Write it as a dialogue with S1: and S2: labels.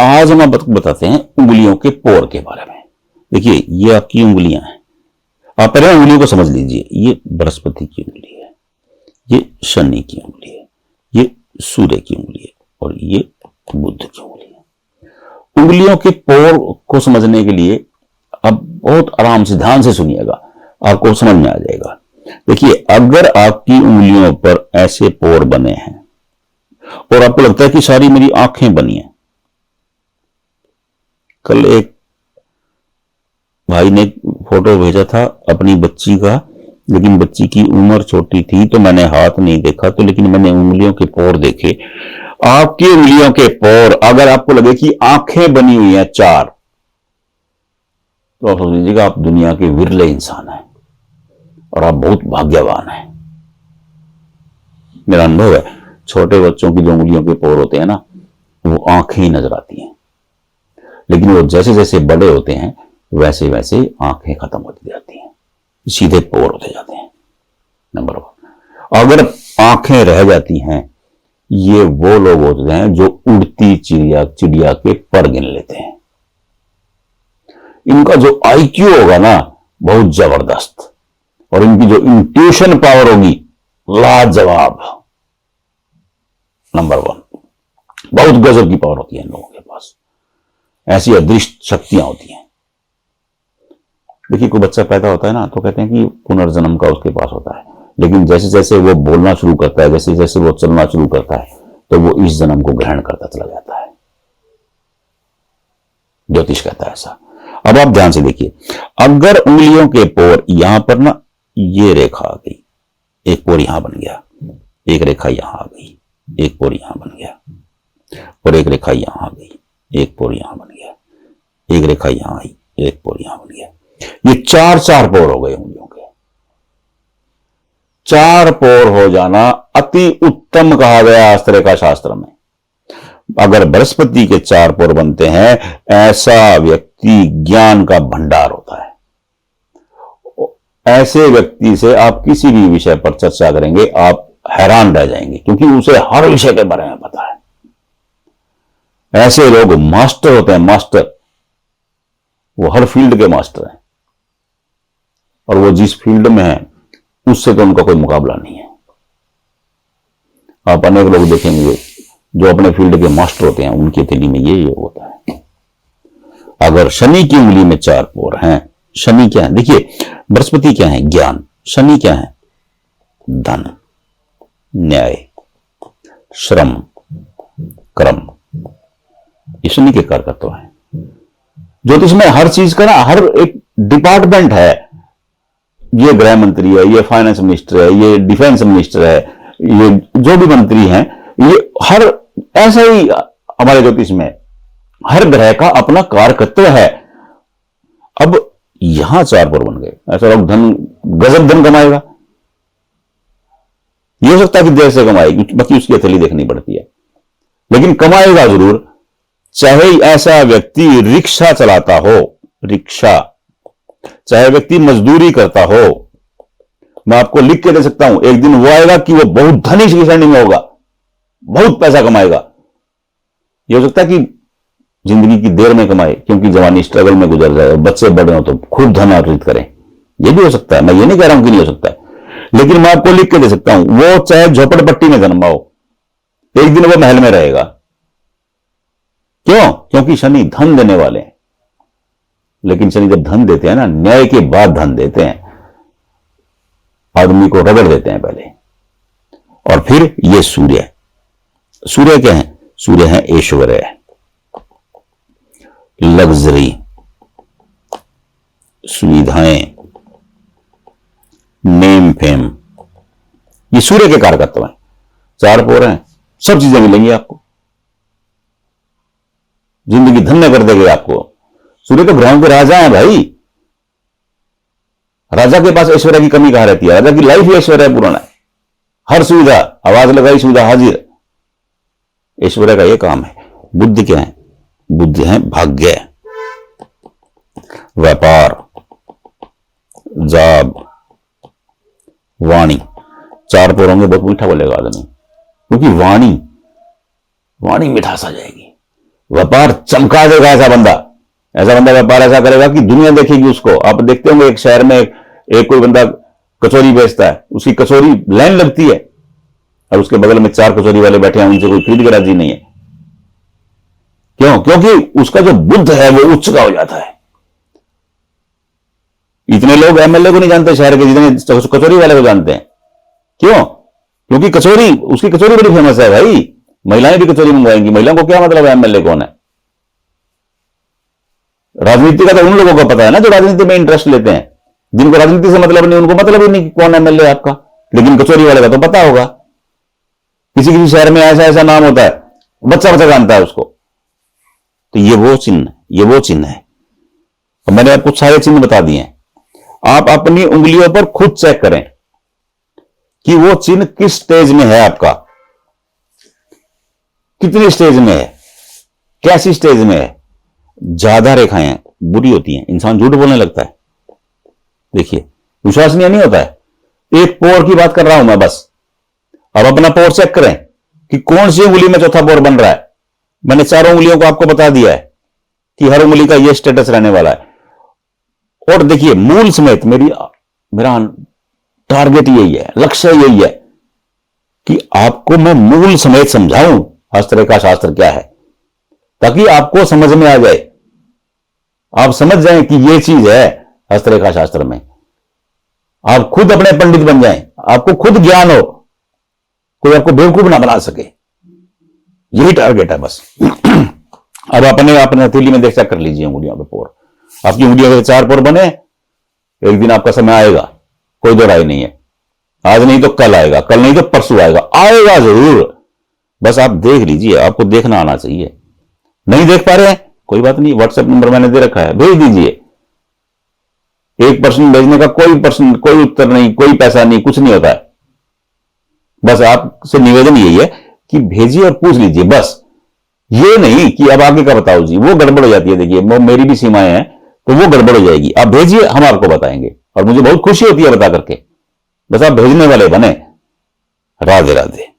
S1: आज हम आपको बताते हैं उंगलियों के पोर के बारे में। देखिए, ये आपकी उंगलियां हैं। आप पहले उंगलियों को समझ लीजिए। ये बृहस्पति की उंगली है, ये शनि की उंगली है, ये सूर्य की उंगली है और ये बुध की उंगली है। उंगलियों के पोर को समझने के लिए अब बहुत आराम से ध्यान से सुनिएगा, आपको समझ में आ जाएगा। देखिए, अगर आपकी उंगलियों पर ऐसे पोर बने हैं और आपको लगता है कि सारी मेरी आंखें बनी हैं। कल एक भाई ने फोटो भेजा था अपनी बच्ची का, लेकिन बच्ची की उम्र छोटी थी तो मैंने हाथ नहीं देखा, तो लेकिन मैंने उंगलियों के पोर देखे। आपकी उंगलियों के पोर अगर आपको लगे कि आंखें बनी हुई हैं चार, तो आप सोच लीजिएगा आप दुनिया के विरले इंसान हैं और आप बहुत भाग्यवान हैं। मेरा अनुभव है, छोटे बच्चों की जो उंगलियों के पोर होते हैं ना, वो आंखें ही नजर आती हैं, लेकिन वो जैसे जैसे बड़े होते हैं वैसे वैसे आंखें खत्म होती जाती हैं, सीधे पोर होते जाते हैं। नंबर 1। अगर आंखें रह जाती हैं, ये वो लोग होते हैं जो उड़ती चिड़िया के पर गिन लेते हैं। इनका जो आईक्यू होगा ना, बहुत जबरदस्त, और इनकी जो इंट्यूशन पावर होगी लाजवाब। नंबर 1, बहुत गजब की पावर होती है इन लोगों के पास, ऐसी अदृश्य शक्तियां होती हैं। देखिए, कोई बच्चा पैदा होता है ना, तो कहते हैं कि पुनर्जन्म का उसके पास होता है, लेकिन जैसे जैसे वो बोलना शुरू करता है, जैसे जैसे वो चलना शुरू करता है, तो वो इस जन्म को ग्रहण करता चला जाता है। ज्योतिष कहता है ऐसा। अब आप ध्यान से देखिए, अगर उंगलियों के पोर यहां पर ना, ये रेखा आ गई, एक पोर यहां बन गया, एक रेखा यहां आ गई, एक पोर यहां बन गया, और एक रेखा यहां आ गई, एक पोर यहां बन गया, एक रेखा यहां आई, एक पोर यहां बन गया। ये चार पोर हो गए उंगलियों के। 4 पोर हो जाना अति उत्तम कहा गया अस्त्ररेखा शास्त्र में। अगर बृहस्पति के 4 पोर बनते हैं, ऐसा व्यक्ति ज्ञान का भंडार होता है। ऐसे व्यक्ति से आप किसी भी विषय पर चर्चा करेंगे, आप हैरान रह जाएंगे, क्योंकि उसे हर विषय के बारे में पता है। ऐसे लोग मास्टर होते हैं, मास्टर। वो हर फील्ड के मास्टर हैं, और वो जिस फील्ड में है उससे तो उनका कोई मुकाबला नहीं है। आप अनेक लोग देखेंगे जो अपने फील्ड के मास्टर होते हैं, उनकी हथेली में ये होता है। अगर शनि की उंगली में 4 पोर हैं, शनि क्या है? देखिए, बृहस्पति क्या है? ज्ञान। शनि क्या है? धन, न्याय, श्रम, कर्म। ये शनि के कारकत्व है। ज्योतिष में हर चीज का ना, हर एक डिपार्टमेंट है। ये गृह मंत्री है, ये फाइनेंस मिनिस्टर है, ये डिफेंस मिनिस्टर है, ये जो भी मंत्री हैं, ये हर ऐसा ही हमारे ज्योतिष में हर ग्रह का अपना कारकत्व है। अब यहां 4 पोर बन गए, ऐसा लोग धन, गजब धन कमाएगा। ये हो सकता है कि देर से कमाएगी, बाकी उसकी हथेली देखनी पड़ती है, लेकिन कमाएगा जरूर। चाहे ऐसा व्यक्ति रिक्शा चलाता हो, रिक्शा, चाहे व्यक्ति मजदूरी करता हो, मैं आपको लिख के दे सकता हूं, एक दिन वो आएगा कि वो बहुत धनी श्रेणी में होगा, बहुत पैसा कमाएगा। ये हो सकता है कि जिंदगी की देर में कमाए, क्योंकि जवानी स्ट्रगल में गुजर जाए और बच्चे बड़े हो तो खूब धन अर्जित करें। ये भी हो सकता है, मैं ये नहीं कह रहा हूं कि नहीं हो सकता है, लेकिन मैं आपको लिख के दे सकता हूं, वो चाहे झोपड़पट्टी में जन्मा हो, एक दिन वो महल में रहेगा। क्यों? क्योंकि शनि धन देने वाले हैं। लेकिन शनि जब धन देते हैं ना, न्याय के बाद धन देते हैं, आदमी को रगड़ देते हैं पहले। और फिर ये सूर्य, सूर्य क्या है? सूर्य है ऐश्वर्य, लग्जरी, सुविधाएं, नेम फेम, ये सूर्य के कारकत्व हैं। 4 पोर हैं, सब चीजें मिलेंगी आपको, जिंदगी धन्य कर देगी आपको। सूर्य तो ग्रहों के राजा हैं भाई। राजा के पास ऐश्वर्य की कमी कहां रहती है? राजा की लाइफ ही ऐश्वर्य पूर्ण है। हर सुविधा, आवाज लगाई सुविधा हाजिर, ऐश्वर्य का यह काम है। बुद्धि क्या है? बुद्धि है भाग्य, व्यापार, जाब, वाणी। 4 पोर होंगे, बहुत मीठा बोलेगा आदमी, क्योंकि वाणी मिठास आ जाएगी। व्यापार चमका देगा ऐसा बंदा व्यापार ऐसा करेगा कि दुनिया देखेगी उसको। आप देखते होंगे एक शहर में एक कोई बंदा कचौरी बेचता है, उसकी कचौरी लाइन लगती है और उसके बगल में 4 कचौरी वाले बैठे हैं, उनसे कोई खरीद के राजी नहीं है। क्यों? क्योंकि उसका जो बुद्ध है वो उच्च का हो जाता है। इतने लोग एमएलए को नहीं जानते शहर के जितने कचौरी वाले को जानते हैं। क्यों? क्योंकि उसकी कचौरी बड़ी फेमस है भाई, महिलाएं भी कचौरी मंगवाएंगी। महिलाओं को क्या मतलब है एमएलए कौन है? राजनीति का तो उन लोगों को पता है ना जो राजनीति में इंटरेस्ट लेते हैं। जिनको राजनीति से मतलब नहीं, उनको मतलब ही नहीं कि कौन एमएलए है आपका। लेकिन कचौरी वाले का तो पता होगा। किसी किसी शहर में ऐसा ऐसा नाम होता है, बच्चा बच्चा जानता है उसको। तो ये वो चिन्ह है। तो मैंने आपको सारे चिन्ह बता दिए हैं। आप अपनी उंगलियों पर खुद चेक करें कि वो चिन्ह किस स्टेज में है आपका, कितनी स्टेज में है, कैसी स्टेज में है। ज्यादा रेखाएं बुरी होती हैं, इंसान झूठ बोलने लगता है। देखिए, विश्वसनीय नहीं होता है। एक पोर की बात कर रहा हूं मैं बस। अब अपना पोर चेक करें कि कौन सी उंगली में चौथा पोर बन रहा है। मैंने 4 उंगलियों को आपको बता दिया है कि हर उंगली का यह स्टेटस रहने वाला है। और देखिए, मूल समेत मेरा टारगेट यही है, लक्ष्य यही है कि आपको मैं मूल समेत समझाऊं हस्तरेखा शास्त्र क्या है, ताकि आपको समझ में आ जाए, आप समझ जाएं कि यह चीज है हस्तरेखा शास्त्र में। आप खुद अपने पंडित बन जाएं, आपको खुद ज्ञान हो, कोई आपको बेवकूफ ना बना सके। यही टारगेट है बस। अब अपने हथेली में देख चेक कर लीजिए उंगलियों पे पोर। आपकी उंगलियों के 4 पोर बने, एक दिन आपका समय आएगा, कोई दो राय नहीं है। आज नहीं तो कल आएगा, कल नहीं तो परसों आएगा जरूर। बस आप देख लीजिए, आपको देखना आना चाहिए। नहीं देख पा रहे हैं, कोई बात नहीं, व्हाट्सएप नंबर मैंने दे रखा है, भेज दीजिए। 1% भेजने का कोई उत्तर नहीं, कोई पैसा नहीं, कुछ नहीं होता है। बस आपसे निवेदन यही है कि भेजिए और पूछ लीजिए बस। ये नहीं कि अब आगे का बताओ जी, वो गड़बड़ हो जाती है। देखिए, वो मेरी भी सीमाएं हैं, तो वो गड़बड़ हो जाएगी। आप भेजिए, हम आपको बताएंगे और मुझे बहुत खुशी होती है बता करके। बस आप भेजने वाले बने। राधे राधे।